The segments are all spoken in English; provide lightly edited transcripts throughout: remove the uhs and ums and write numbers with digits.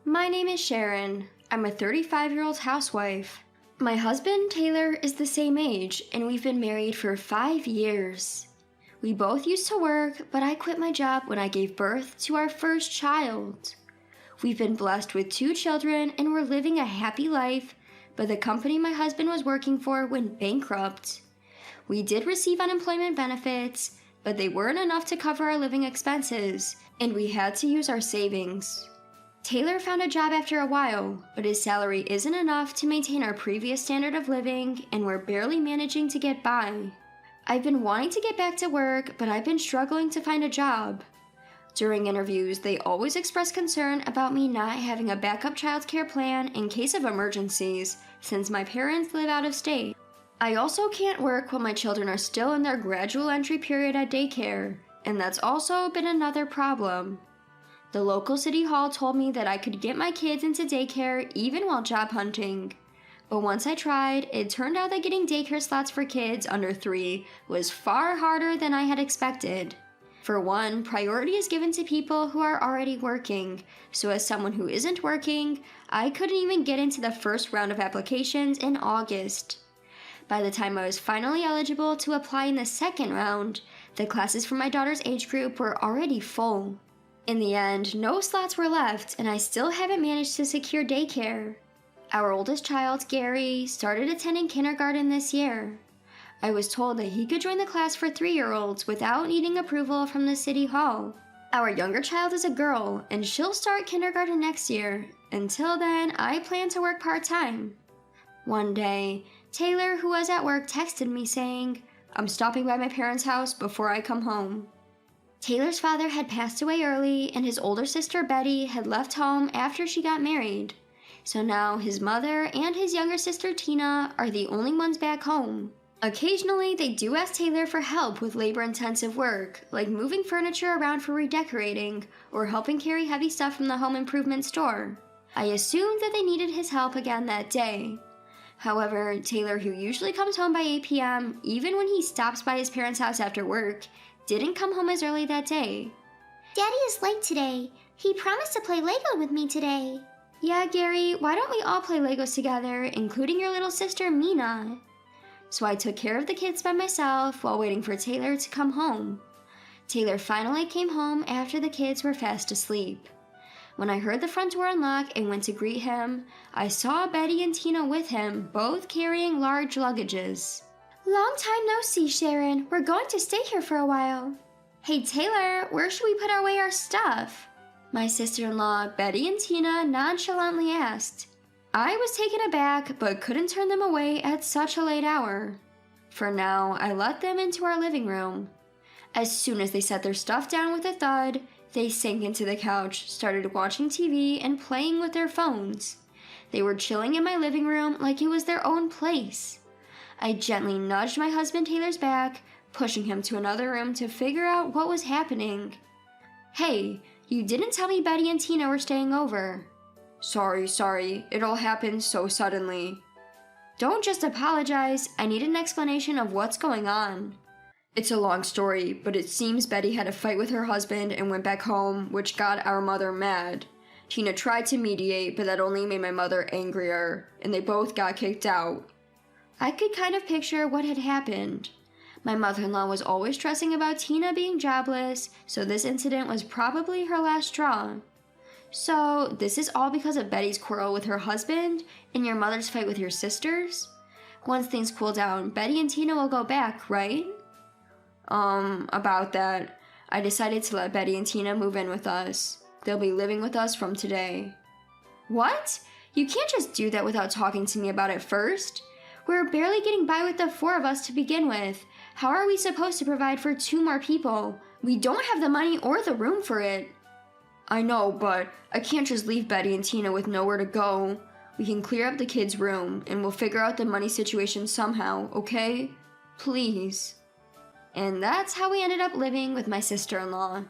My name is Sharon. I'm a 35-year-old housewife. My husband, Taylor, is the same age, and we've been married for 5 years. We both used to work, but I quit my job when I gave birth to our first child. We've been blessed with 2 children, and we're living a happy life, but the company my husband was working for went bankrupt. We did receive unemployment benefits, but they weren't enough to cover our living expenses, and we had to use our savings. Taylor found a job after a while, but his salary isn't enough to maintain our previous standard of living, and we're barely managing to get by. I've been wanting to get back to work, but I've been struggling to find a job. During interviews, they always express concern about me not having a backup childcare plan in case of emergencies, since my parents live out of state. I also can't work while my children are still in their gradual entry period at daycare, and that's also been another problem. The local city hall told me that I could get my kids into daycare even while job hunting. But once I tried, it turned out that getting daycare slots for kids under 3 was far harder than I had expected. For one, priority is given to people who are already working, so as someone who isn't working, I couldn't even get into the first round of applications in August. By the time I was finally eligible to apply in the second round, the classes for my daughter's age group were already full. In the end, no slots were left, and I still haven't managed to secure daycare. Our oldest child, Gary, started attending kindergarten this year. I was told that he could join the class for 3-year-olds without needing approval from the city hall. Our younger child is a girl, and she'll start kindergarten next year. Until then, I plan to work part-time. One day, Taylor, who was at work, texted me saying, "I'm stopping by my parents' house before I come home." Taylor's father had passed away early, and his older sister Betty had left home after she got married. So now his mother and his younger sister Tina are the only ones back home. Occasionally, they do ask Taylor for help with labor-intensive work, like moving furniture around for redecorating, or helping carry heavy stuff from the home improvement store. I assumed that they needed his help again that day. However, Taylor, who usually comes home by 8 p.m., even when he stops by his parents' house after work, didn't come home as early that day. Daddy is late today. He promised to play Lego with me today. Yeah, Gary, why don't we all play Legos together, including your little sister, Mina? So I took care of the kids by myself while waiting for Taylor to come home. Taylor finally came home after the kids were fast asleep. When I heard the front door unlock and went to greet him, I saw Betty and Tina with him, both carrying large luggages. Long time no see, Sharon. We're going to stay here for a while. Hey, Taylor, where should we put away our stuff? My sister-in-law, Betty and Tina, nonchalantly asked. I was taken aback, but couldn't turn them away at such a late hour. For now, I let them into our living room. As soon as they set their stuff down with a thud, they sank into the couch, started watching TV, and playing with their phones. They were chilling in my living room like it was their own place. I gently nudged my husband Taylor's back, pushing him to another room to figure out what was happening. Hey, you didn't tell me Betty and Tina were staying over. Sorry, it all happened so suddenly. Don't just apologize, I need an explanation of what's going on. It's a long story, but it seems Betty had a fight with her husband and went back home, which got our mother mad. Tina tried to mediate, but that only made my mother angrier, and they both got kicked out. I could kind of picture what had happened. My mother-in-law was always stressing about Tina being jobless, so this incident was probably her last straw. So, this is all because of Betty's quarrel with her husband and your mother's fight with your sisters? Once things cool down, Betty and Tina will go back, right? About that, I decided to let Betty and Tina move in with us. They'll be living with us from today. What? You can't just do that without talking to me about it first. We're barely getting by with the 4 of us to begin with. How are we supposed to provide for 2 more people? We don't have the money or the room for it. I know, but I can't just leave Betty and Tina with nowhere to go. We can clear up the kids' room, and we'll figure out the money situation somehow, okay? Please. And that's how we ended up living with my sister-in-law.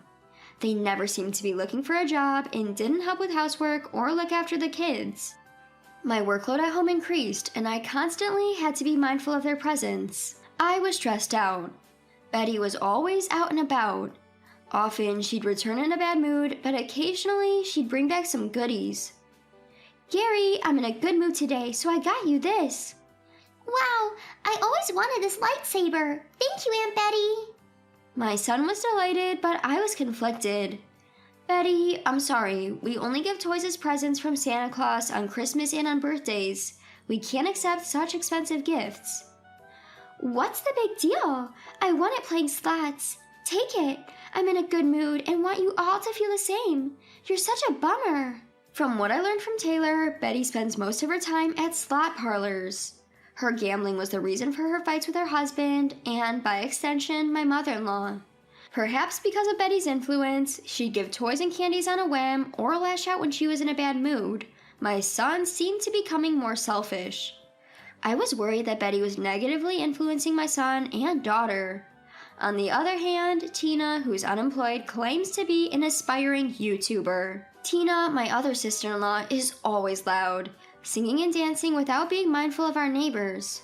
They never seemed to be looking for a job and didn't help with housework or look after the kids. My workload at home increased, and I constantly had to be mindful of their presence. I was stressed out. Betty was always out and about. Often she'd return in a bad mood, but occasionally she'd bring back some goodies. Gary, I'm in a good mood today, so I got you this. Wow, I always wanted this lightsaber. Thank you, Aunt Betty. My son was delighted, but I was conflicted. Betty, I'm sorry. We only give toys as presents from Santa Claus on Christmas and on birthdays. We can't accept such expensive gifts. What's the big deal? I won at playing slots. Take it. I'm in a good mood and want you all to feel the same. You're such a bummer. From what I learned from Taylor, Betty spends most of her time at slot parlors. Her gambling was the reason for her fights with her husband and, by extension, my mother-in-law. Perhaps because of Betty's influence, she'd give toys and candies on a whim or lash out when she was in a bad mood. My son seemed to be becoming more selfish. I was worried that Betty was negatively influencing my son and daughter. On the other hand, Tina, who's unemployed, claims to be an aspiring YouTuber. Tina, my other sister-in-law, is always loud, singing and dancing without being mindful of our neighbors.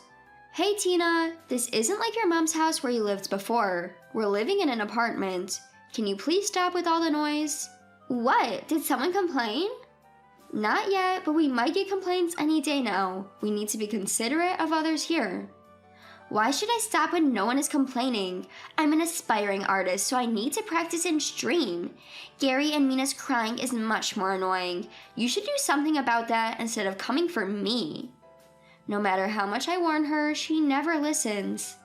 Hey Tina, this isn't like your mom's house where you lived before. We're living in an apartment. Can you please stop with all the noise? What? Did someone complain? Not yet, but we might get complaints any day now. We need to be considerate of others here. Why should I stop when no one is complaining? I'm an aspiring artist, so I need to practice and stream. Gary and Mina's crying is much more annoying. You should do something about that instead of coming for me. No matter how much I warn her, she never listens.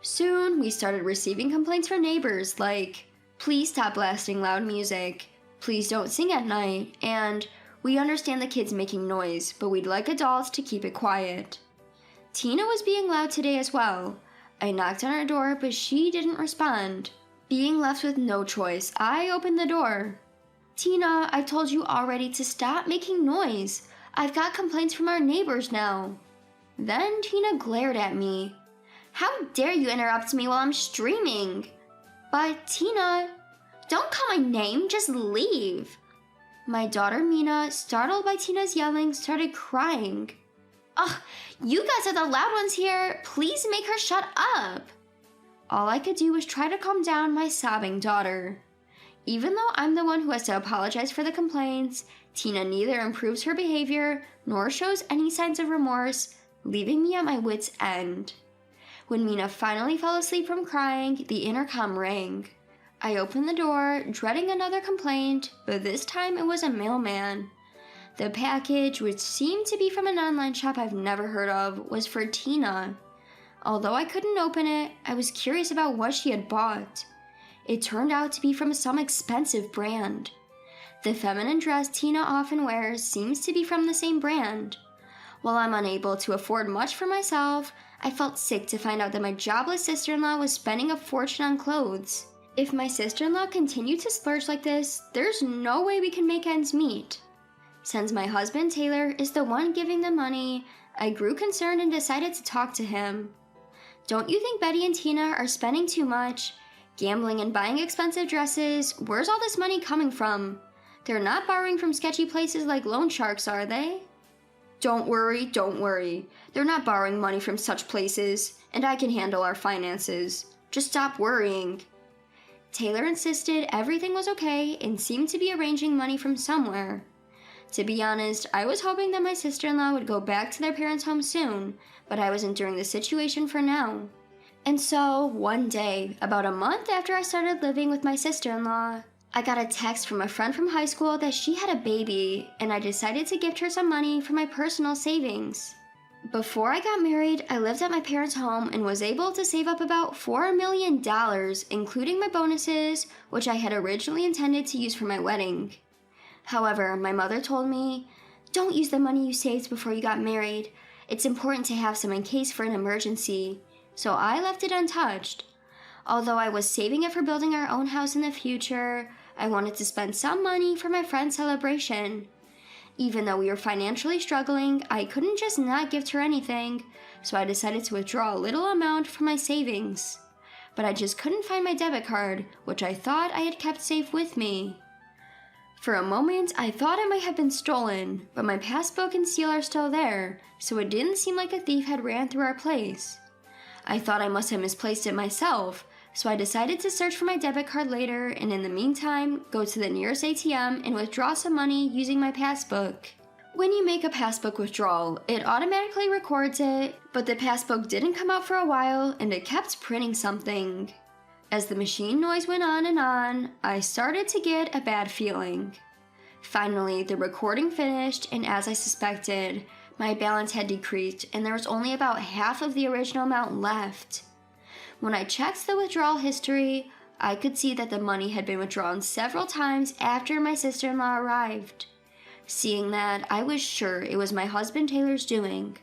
Soon, we started receiving complaints from neighbors like, please stop blasting loud music, please don't sing at night, and we understand the kids making noise, but we'd like adults to keep it quiet. Tina was being loud today as well. I knocked on her door, but she didn't respond. Being left with no choice, I opened the door. Tina, I told you already to stop making noise. I've got complaints from our neighbors now. Then Tina glared at me. How dare you interrupt me while I'm streaming? But Tina, don't call my name, just leave. My daughter Mina, startled by Tina's yelling, started crying. Ugh, you guys are the loud ones here. Please make her shut up. All I could do was try to calm down my sobbing daughter. Even though I'm the one who has to apologize for the complaints, Tina neither improves her behavior nor shows any signs of remorse, leaving me at my wit's end. When Mina finally fell asleep from crying, the intercom rang. I opened the door, dreading another complaint, but this time it was a mailman. The package, which seemed to be from an online shop I've never heard of, was for Tina. Although I couldn't open it, I was curious about what she had bought. It turned out to be from some expensive brand. The feminine dress Tina often wears seems to be from the same brand. While I'm unable to afford much for myself, I felt sick to find out that my jobless sister-in-law was spending a fortune on clothes. If my sister-in-law continued to splurge like this, there's no way we can make ends meet. Since my husband Taylor is the one giving the money, I grew concerned and decided to talk to him. Don't you think Betty and Tina are spending too much? Gambling and buying expensive dresses, where's all this money coming from? They're not borrowing from sketchy places like loan sharks, are they? Don't worry. They're not borrowing money from such places, and I can handle our finances. Just stop worrying. Taylor insisted everything was okay and seemed to be arranging money from somewhere. To be honest, I was hoping that my sister-in-law would go back to their parents' home soon, but I was enduring the situation for now. And so, one day, about a month after I started living with my sister-in-law, I got a text from a friend from high school that she had a baby, and I decided to gift her some money for my personal savings. Before I got married, I lived at my parents' home and was able to save up about $4 million, including my bonuses, which I had originally intended to use for my wedding. However, my mother told me, don't use the money you saved before you got married. It's important to have some in case for an emergency. So I left it untouched. Although I was saving it for building our own house in the future, I wanted to spend some money for my friend's celebration. Even though we were financially struggling, I couldn't just not gift her anything, so I decided to withdraw a little amount from my savings. But I just couldn't find my debit card, which I thought I had kept safe with me. For a moment, I thought it might have been stolen, but my passbook and seal are still there, so it didn't seem like a thief had ran through our place. I thought I must have misplaced it myself, so I decided to search for my debit card later and in the meantime, go to the nearest ATM and withdraw some money using my passbook. When you make a passbook withdrawal, it automatically records it, but the passbook didn't come out for a while and it kept printing something. As the machine noise went on, I started to get a bad feeling. Finally, the recording finished, and as I suspected, my balance had decreased and there was only about half of the original amount left. When I checked the withdrawal history, I could see that the money had been withdrawn several times after my sister-in-law arrived. Seeing that, I was sure it was my husband Taylor's doing.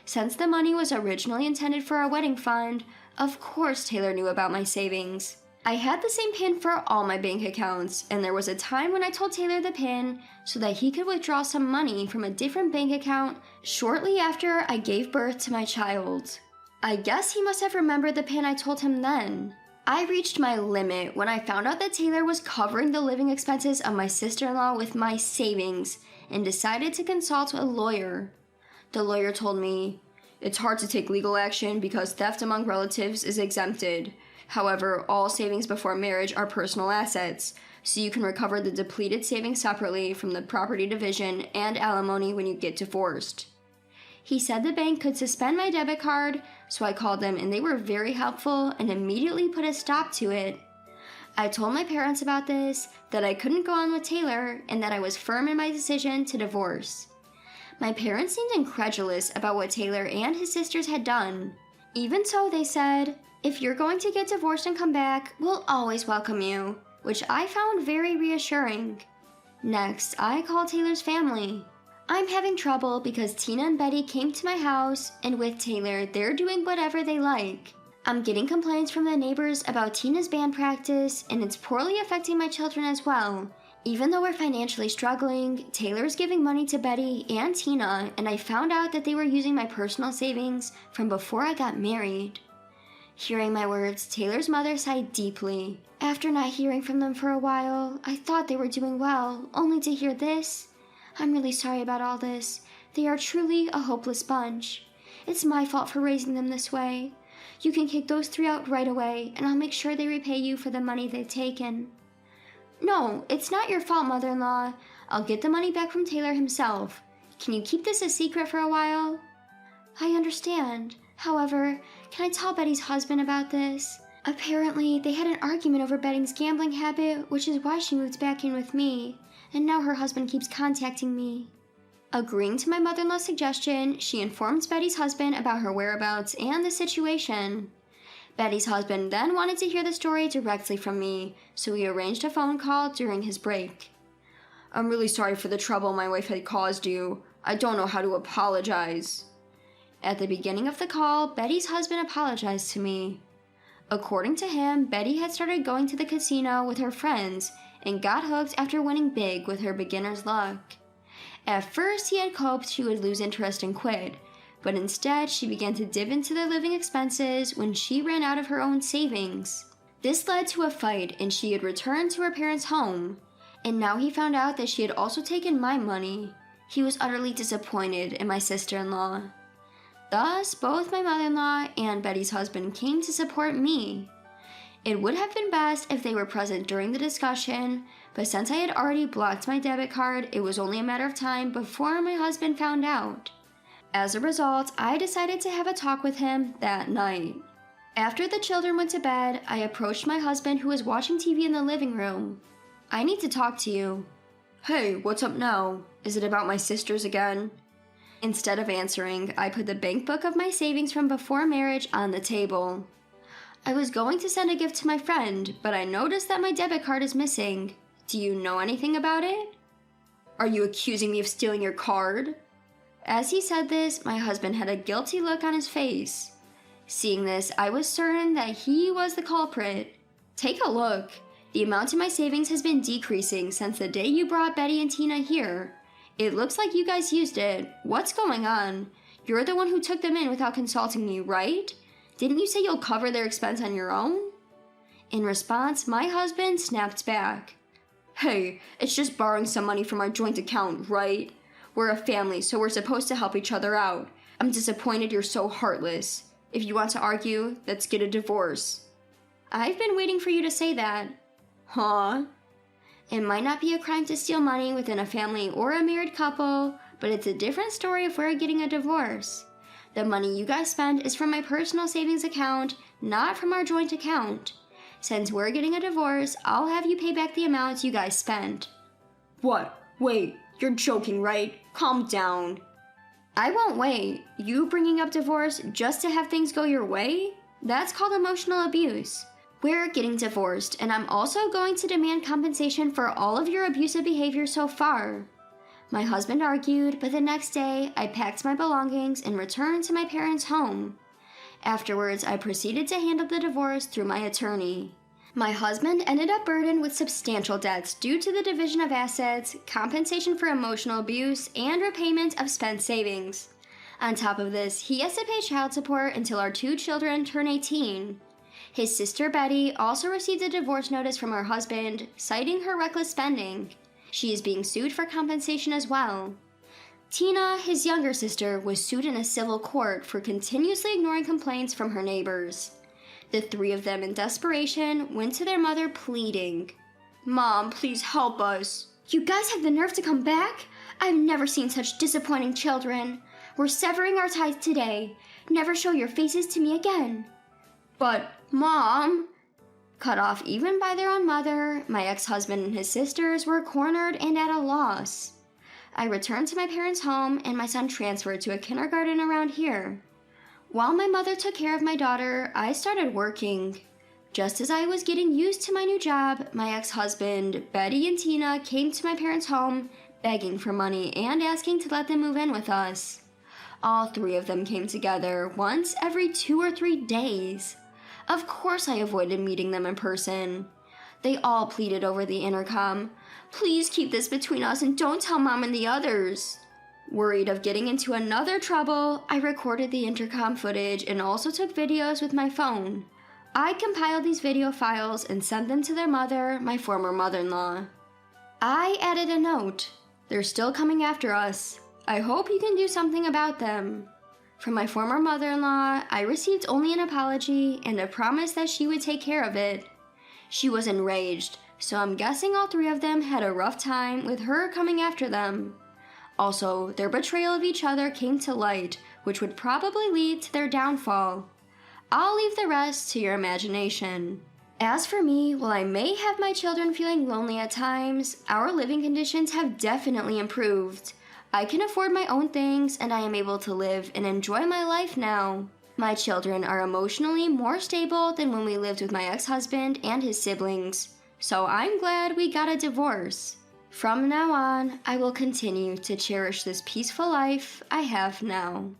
Since the money was originally intended for our wedding fund, of course Taylor knew about my savings. I had the same PIN for all my bank accounts, and there was a time when I told Taylor the PIN so that he could withdraw some money from a different bank account shortly after I gave birth to my child. I guess he must have remembered the PIN I told him then. I reached my limit when I found out that Taylor was covering the living expenses of my sister-in-law with my savings and decided to consult a lawyer. The lawyer told me, "It's hard to take legal action because theft among relatives is exempted. However, all savings before marriage are personal assets, so you can recover the depleted savings separately from the property division and alimony when you get divorced." He said the bank could suspend my debit card, so I called them and they were very helpful and immediately put a stop to it. I told my parents about this, that I couldn't go on with Taylor, and that I was firm in my decision to divorce. My parents seemed incredulous about what Taylor and his sisters had done. Even so, they said, "If you're going to get divorced and come back, we'll always welcome you," which I found very reassuring. Next, I called Taylor's family. "I'm having trouble because Tina and Betty came to my house, and with Taylor, they're doing whatever they like. I'm getting complaints from the neighbors about Tina's band practice, and it's poorly affecting my children as well. Even though we're financially struggling, Taylor's giving money to Betty and Tina, and I found out that they were using my personal savings from before I got married." Hearing my words, Taylor's mother sighed deeply. "After not hearing from them for a while, I thought they were doing well, only to hear this. I'm really sorry about all this. They are truly a hopeless bunch. It's my fault for raising them this way. You can kick those 3 out right away, and I'll make sure they repay you for the money they've taken." "No, it's not your fault, mother-in-law. I'll get the money back from Taylor himself. Can you keep this a secret for a while?" "I understand. However, can I tell Betty's husband about this? Apparently, they had an argument over Betty's gambling habit, which is why she moved back in with me, and now her husband keeps contacting me." Agreeing to my mother-in-law's suggestion, she informed Betty's husband about her whereabouts and the situation. Betty's husband then wanted to hear the story directly from me, so we arranged a phone call during his break. "I'm really sorry for the trouble my wife had caused you. I don't know how to apologize." At the beginning of the call, Betty's husband apologized to me. According to him, Betty had started going to the casino with her friends and got hooked after winning big with her beginner's luck. At first, he had hoped she would lose interest and quit, but instead she began to dip into their living expenses when she ran out of her own savings. This led to a fight, and she had returned to her parents' home, and now he found out that she had also taken my money. He was utterly disappointed in my sister-in-law. Thus, both my mother-in-law and Betty's husband came to support me. It would have been best if they were present during the discussion, but since I had already blocked my debit card, it was only a matter of time before my husband found out. As a result, I decided to have a talk with him that night. After the children went to bed, I approached my husband, who was watching TV in the living room. "I need to talk to you." "Hey, what's up now? Is it about my sisters again?" Instead of answering, I put the bank book of my savings from before marriage on the table. "I was going to send a gift to my friend, but I noticed that my debit card is missing. Do you know anything about it?" "Are you accusing me of stealing your card?" As he said this, my husband had a guilty look on his face. Seeing this, I was certain that he was the culprit. "Take a look. The amount in my savings has been decreasing since the day you brought Betty and Tina here. It looks like you guys used it. What's going on? You're the one who took them in without consulting me, right? Didn't you say you'll cover their expense on your own?" In response, my husband snapped back. "Hey, it's just borrowing some money from our joint account, right? We're a family, so we're supposed to help each other out. I'm disappointed you're so heartless. If you want to argue, let's get a divorce." "I've been waiting for you to say that." "Huh?" It might not be a crime to steal money within a family or a married couple, But it's a different story if we're getting a divorce. The money you guys spend is from my personal savings account, not from our joint account. Since we're getting a divorce, I'll have you pay back the amounts you guys spent. What? Wait, you're joking, right? Calm down. I won't wait. You bringing up divorce just to have things go your way? That's called emotional abuse. We're getting divorced, and I'm also going to demand compensation for all of your abusive behavior so far. My husband argued, but the next day, I packed my belongings and returned to my parents' home. Afterwards, I proceeded to handle the divorce through my attorney. My husband ended up burdened with substantial debts due to the division of assets, compensation for emotional abuse, and repayment of spent savings. On top of this, he has to pay child support until our 2 children turn 18. His sister Betty also received a divorce notice from her husband, citing her reckless spending. She is being sued for compensation as well. Tina, his younger sister, was sued in a civil court for continuously ignoring complaints from her neighbors. The 3 of them, in desperation, went to their mother pleading, "Mom, please help us." "You guys have the nerve to come back? I've never seen such disappointing children. We're severing our ties today. Never show your faces to me again." "But, Mom..." Cut off even by their own mother, my ex-husband and his sisters were cornered and at a loss. I returned to my parents' home and my son transferred to a kindergarten around here. While my mother took care of my daughter, I started working. Just as I was getting used to my new job, my ex-husband, Betty and Tina came to my parents' home, begging for money and asking to let them move in with us. All 3 of them came together once every 2 or 3 days. Of course I avoided meeting them in person. They all pleaded over the intercom, "Please keep this between us and don't tell Mom and the others." Worried of getting into another trouble, I recorded the intercom footage and also took videos with my phone. I compiled these video files and sent them to their mother, my former mother-in-law. I added a note, "They're still coming after us. I hope you can do something about them." From my former mother-in-law, I received only an apology and a promise that she would take care of it. She was enraged, so I'm guessing all 3 of them had a rough time with her coming after them. Also, their betrayal of each other came to light, which would probably lead to their downfall. I'll leave the rest to your imagination. As for me, while I may have my children feeling lonely at times, our living conditions have definitely improved. I can afford my own things and I am able to live and enjoy my life now. My children are emotionally more stable than when we lived with my ex-husband and his siblings, so I'm glad we got a divorce. From now on, I will continue to cherish this peaceful life I have now.